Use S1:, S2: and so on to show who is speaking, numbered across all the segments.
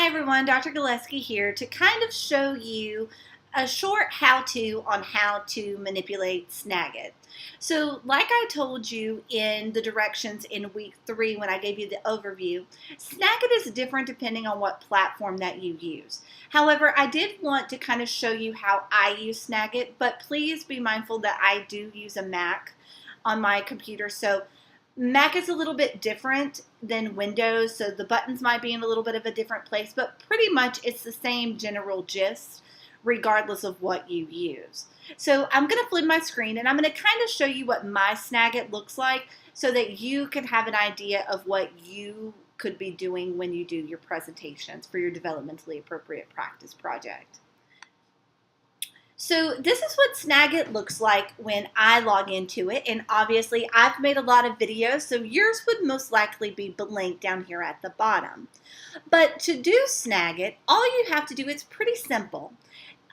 S1: everyone, Dr. Gillespie here to kind of show you a short how-to on how to manipulate Snagit. So like I told you in the directions in week 3 when I gave you the overview, Snagit is different depending on what platform that you use. However, I did want to kind of show you how I use Snagit, but please be mindful that I do use a Mac on my computer. So Mac is a little bit different than Windows, so the buttons might be in a little bit of a different place, but pretty much it's the same general gist regardless of what you use. So I'm going to flip my screen and I'm going to kind of show you what my Snagit looks like so that you can have an idea of what you could be doing when you do your presentations for your developmentally appropriate practice project. So this is what Snagit looks like when I log into it, and obviously I've made a lot of videos, so yours would most likely be linked down here at the bottom. But to do Snagit, all you have to do is pretty simple.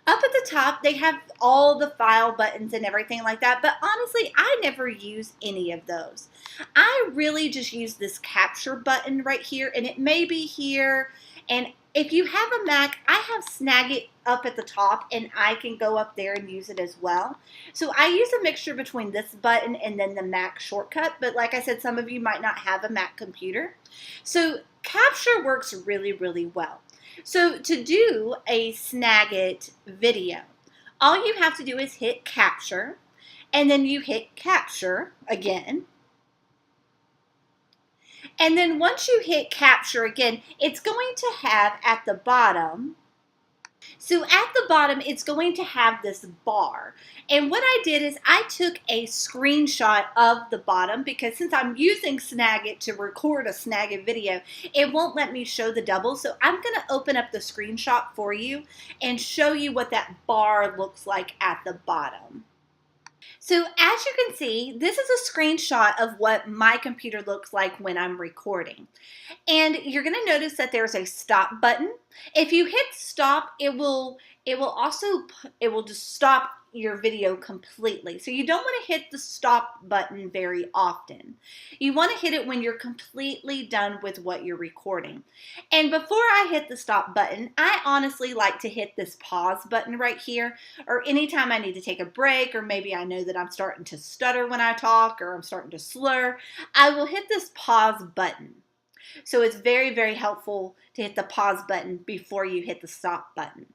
S1: Up at the top, they have all the file buttons and everything like that, but honestly, I never use any of those. I really just use this capture button right here, and it may be here, and if you have a Mac, I have Snagit up at the top, and I can go up there and use it as well. So I use a mixture between this button and then the Mac shortcut, but like I said, some of you might not have a Mac computer. So capture works really, really well. So to do a Snagit video, all you have to do is hit capture, and then you hit capture again. And then once you hit capture again, it's going to have at the bottom, it's going to have this bar. And what I did is I took a screenshot of the bottom because since I'm using Snagit to record a Snagit video, it won't let me show the double. So I'm going to open up the screenshot for you and show you what that bar looks like at the bottom. So as you can see, this is a screenshot of what my computer looks like when I'm recording. And you're going to notice that there's a stop button. If you hit stop, it will just stop your video completely. So you don't want to hit the stop button very often. You want to hit it when you're completely done with what you're recording. And before I hit the stop button, I honestly like to hit this pause button right here, or anytime I need to take a break, or maybe I know that I'm starting to stutter when I talk, or I'm starting to slur, I will hit this pause button. So it's very, very helpful to hit the pause button before you hit the stop button.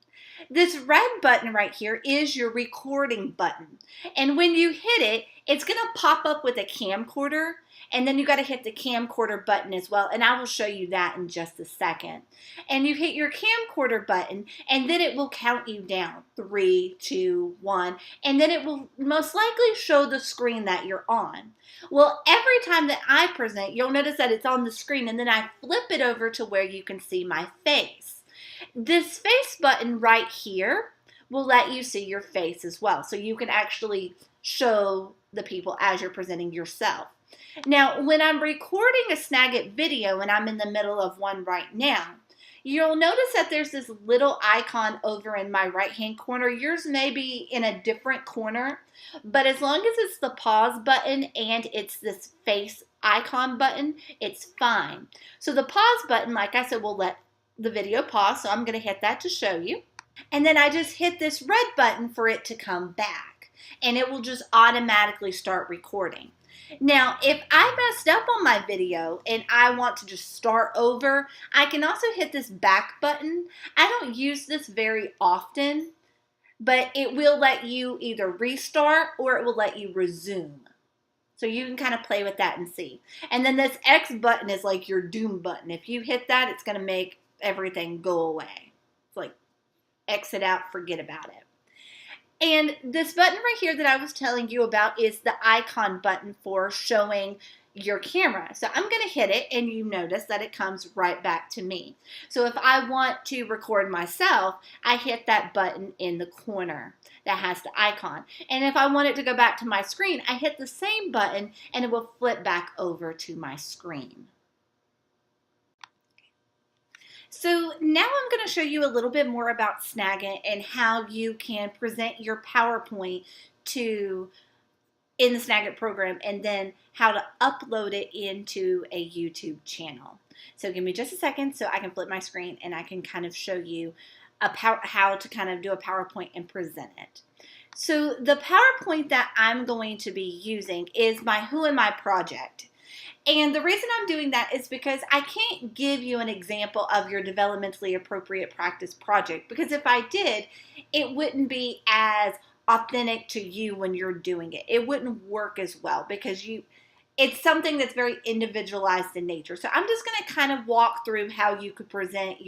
S1: This red button right here is your recording button. And when you hit it, it's going to pop up with a camcorder, and then you got to hit the camcorder button as well, and I will show you that in just a second. And you hit your camcorder button, and then it will count you down, 3, 2, 1, and then it will most likely show the screen that you're on. Well, every time that I present, you'll notice that it's on the screen, and then I flip it over to where you can see my face. This face button right here will let you see your face as well, so you can actually show the people as you're presenting yourself. Now, when I'm recording a Snagit video, and I'm in the middle of one right now, you'll notice that there's this little icon over in my right-hand corner. Yours may be in a different corner, but as long as it's the pause button and it's this face icon button, it's fine. So the pause button, like I said, will let the video pause, so I'm going to hit that to show you. And then I just hit this red button for it to come back, and it will just automatically start recording. Now, if I messed up on my video and I want to just start over, I can also hit this back button. I don't use this very often, but it will let you either restart or it will let you resume. So you can kind of play with that and see. And then this X button is like your doom button. If you hit that, it's going to make everything go away. It's like exit out, forget about it. And this button right here that I was telling you about is the icon button for showing your camera. So I'm going to hit it, and you notice that it comes right back to me. So if I want to record myself, I hit that button in the corner that has the icon. And if I want it to go back to my screen, I hit the same button, and it will flip back over to my screen. So now I'm going to show you a little bit more about Snagit and how you can present your PowerPoint to in the Snagit program, and then how to upload it into a YouTube channel. So give me just a second so I can flip my screen and I can kind of show you how to kind of do a PowerPoint and present it. So the PowerPoint that I'm going to be using is my Who Am I project. And the reason I'm doing that is because I can't give you an example of your developmentally appropriate practice project, because if I did, it wouldn't be as authentic to you when you're doing it. It wouldn't work as well because it's something that's very individualized in nature. So I'm just going to kind of walk through how you could present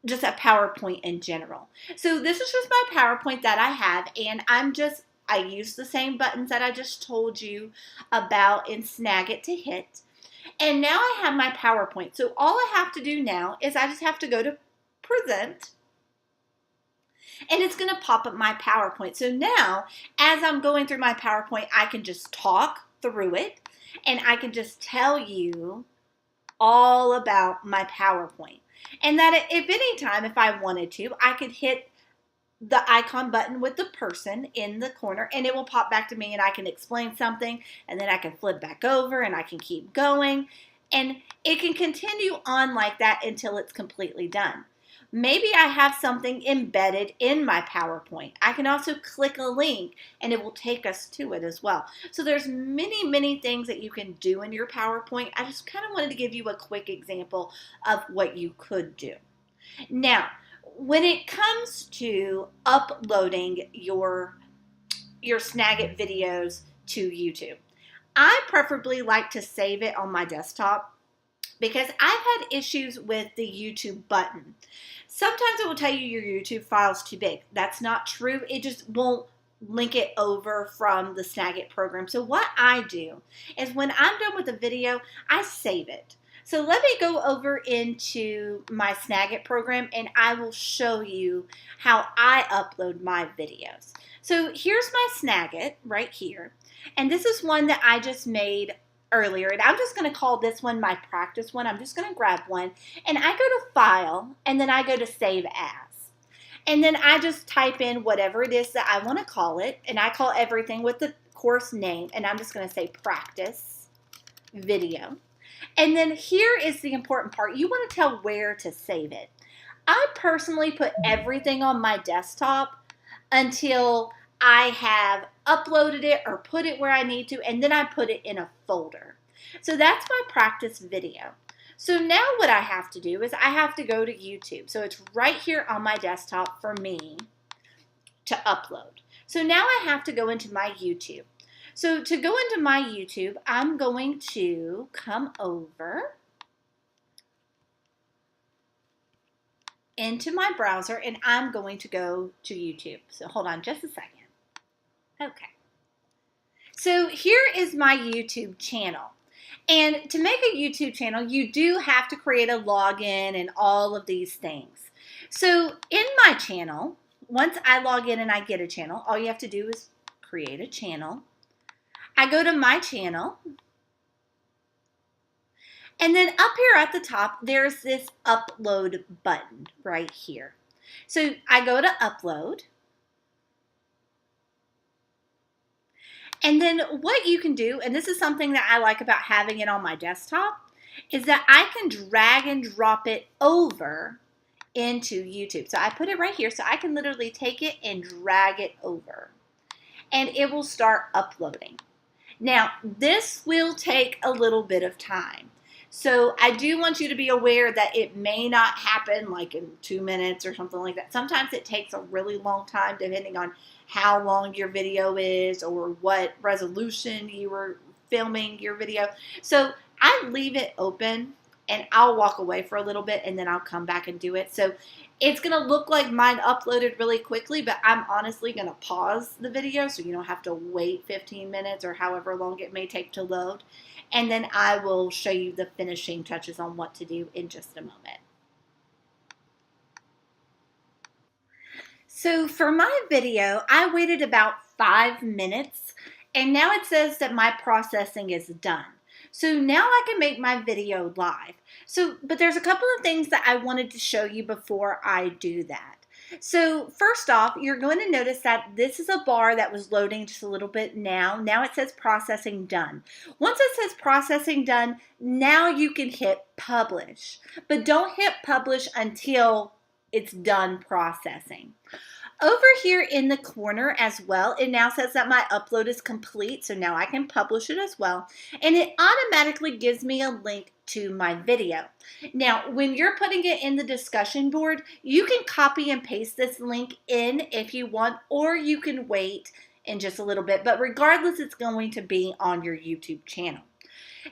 S1: just a PowerPoint in general. So this is just my PowerPoint that I have, and I use the same buttons that I just told you about in Snagit to hit. And now I have my PowerPoint. So all I have to do now is I just have to go to present, and it's going to pop up my PowerPoint. So now, as I'm going through my PowerPoint, I can just talk through it, and I can just tell you all about my PowerPoint. And that if any time, if I wanted to, I could hit the icon button with the person in the corner, and it will pop back to me, and I can explain something, and then I can flip back over, and I can keep going, and it can continue on like that until it's completely done. Maybe I have something embedded in my PowerPoint. I can also click a link and it will take us to it as well. So there's many things that you can do in your PowerPoint. I just kind of wanted to give you a quick example of what you could do. Now, when it comes to uploading your Snagit videos to YouTube, I preferably like to save it on my desktop because I've had issues with the YouTube button. Sometimes it will tell you your YouTube file's too big. That's not true. It just won't link it over from the Snagit program. So what I do is when I'm done with the video, I save it. So let me go over into my Snagit program and I will show you how I upload my videos. So here's my Snagit right here. And this is one that I just made earlier, and I'm just going to call this one my practice one. I'm just going to grab one, and I go to File, and then I go to Save As. And then I just type in whatever it is that I want to call it, and I call everything with the course name, and I'm just going to say Practice Video. And then here is the important part. You want to tell where to save it. I personally put everything on my desktop until I have uploaded it or put it where I need to, and then I put it in a folder. So that's my practice video. So now what I have to do is I have to go to YouTube. So it's right here on my desktop for me to upload. So now I have to go into my YouTube. So to go into my YouTube, I'm going to come over into my browser, and I'm going to go to YouTube. So hold on just a second. Okay. So here is my YouTube channel. And to make a YouTube channel, you do have to create a login and all of these things. So in my channel, once I log in and I get a channel, all you have to do is create a channel. I go to my channel. And then up here at the top, there's this upload button right here. So I go to upload. And then what you can do, and this is something that I like about having it on my desktop, is that I can drag and drop it over into YouTube. So I put it right here, so I can literally take it and drag it over. And it will start uploading. Now, this will take a little bit of time. So I do want you to be aware that it may not happen like in 2 minutes or something like that. Sometimes it takes a really long time depending on how long your video is or what resolution you were filming your video. So I leave it open and I'll walk away for a little bit and then I'll come back and do it. So it's going to look like mine uploaded really quickly, but I'm honestly going to pause the video so you don't have to wait 15 minutes or however long it may take to load. And then I will show you the finishing touches on what to do in just a moment. So for my video, I waited about 5 minutes, and now it says that my processing is done. So now I can make my video live. But there's a couple of things that I wanted to show you before I do that. So first off, you're going to notice that this is a bar that was loading just a little bit now. Now it says processing done. Once it says processing done, now you can hit publish. But don't hit publish until it's done processing. Over here in the corner as well, it now says that my upload is complete, so now I can publish it as well. And it automatically gives me a link to my video. Now, when you're putting it in the discussion board, you can copy and paste this link in if you want, or you can wait in just a little bit. But regardless, it's going to be on your YouTube channel.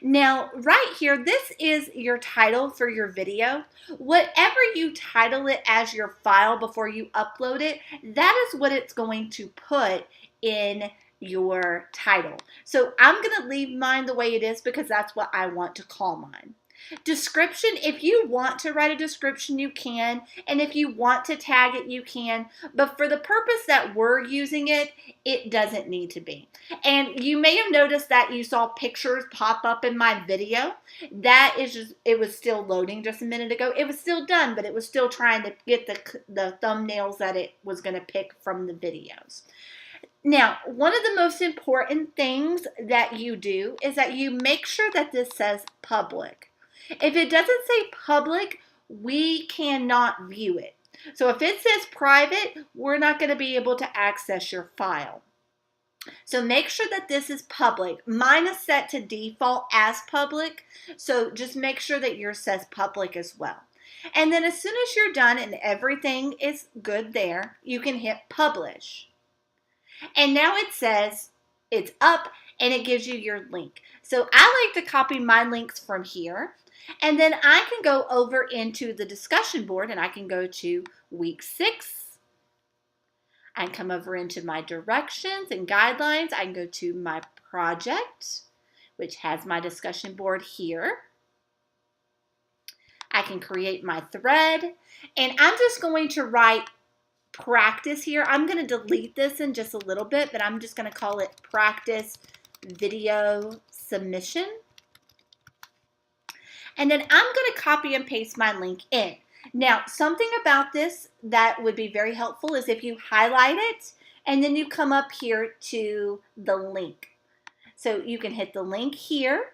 S1: Now, right here, this is your title for your video. Whatever you title it as your file before you upload it, that is what it's going to put in your title. So I'm going to leave mine the way it is because that's what I want to call mine. Description, if you want to write a description, you can, and if you want to tag it, you can, but for the purpose that we're using it, it doesn't need to be. And you may have noticed that you saw pictures pop up in my video. That is just, it was still loading just a minute ago. It was still done, but it was still trying to get the thumbnails that it was going to pick from the videos. Now, one of the most important things that you do is that you make sure that this says public. If it doesn't say public, we cannot view it. So if it says private, we're not going to be able to access your file. So make sure that this is public. Mine is set to default as public, so just make sure that yours says public as well. And then as soon as you're done and everything is good there, you can hit publish. And now it says it's up and it gives you your link. So I like to copy my links from here. And then I can go over into the discussion board and I can go to week 6. I can come over into my directions and guidelines. I can go to my project, which has my discussion board here. I can create my thread, and I'm just going to write practice here. I'm going to delete this in just a little bit, but I'm just going to call it practice video submission. And then I'm going to copy and paste my link in. Now, something about this that would be very helpful is if you highlight it and then you come up here to the link. So you can hit the link here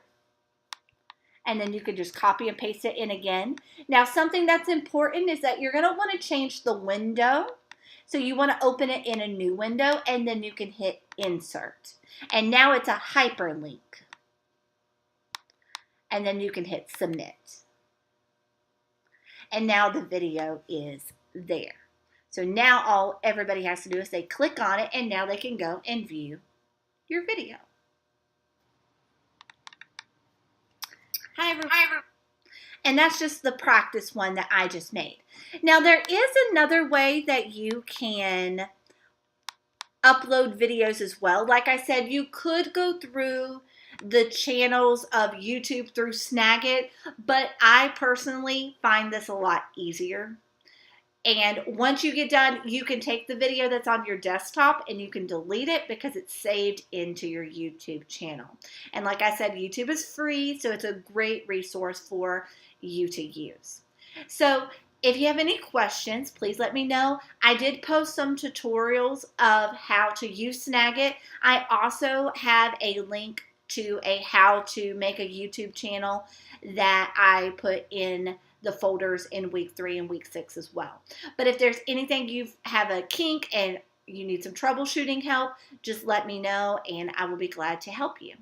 S1: and then you can just copy and paste it in again. Now, something that's important is that you're going to want to change the window. So you want to open it in a new window and then you can hit insert. And now it's a hyperlink. And then you can hit submit. And now the video is there. So now all everybody has to do is they click on it and now they can go and view your video. Hi everyone. And that's just the practice one that I just made. Now there is another way that you can upload videos as well. Like I said, you could go through the channels of YouTube through Snagit, but I personally find this a lot easier. And once you get done, you can take the video that's on your desktop and you can delete it because it's saved into your YouTube channel. And like I said, YouTube is free, so it's a great resource for you to use. So if you have any questions, please let me know. I did post some tutorials of how to use Snagit. I also have a link to a how to make a YouTube channel that I put in the folders in week 3 and week 6 as well. But if there's anything you have a kink and you need some troubleshooting help, just let me know and I will be glad to help you.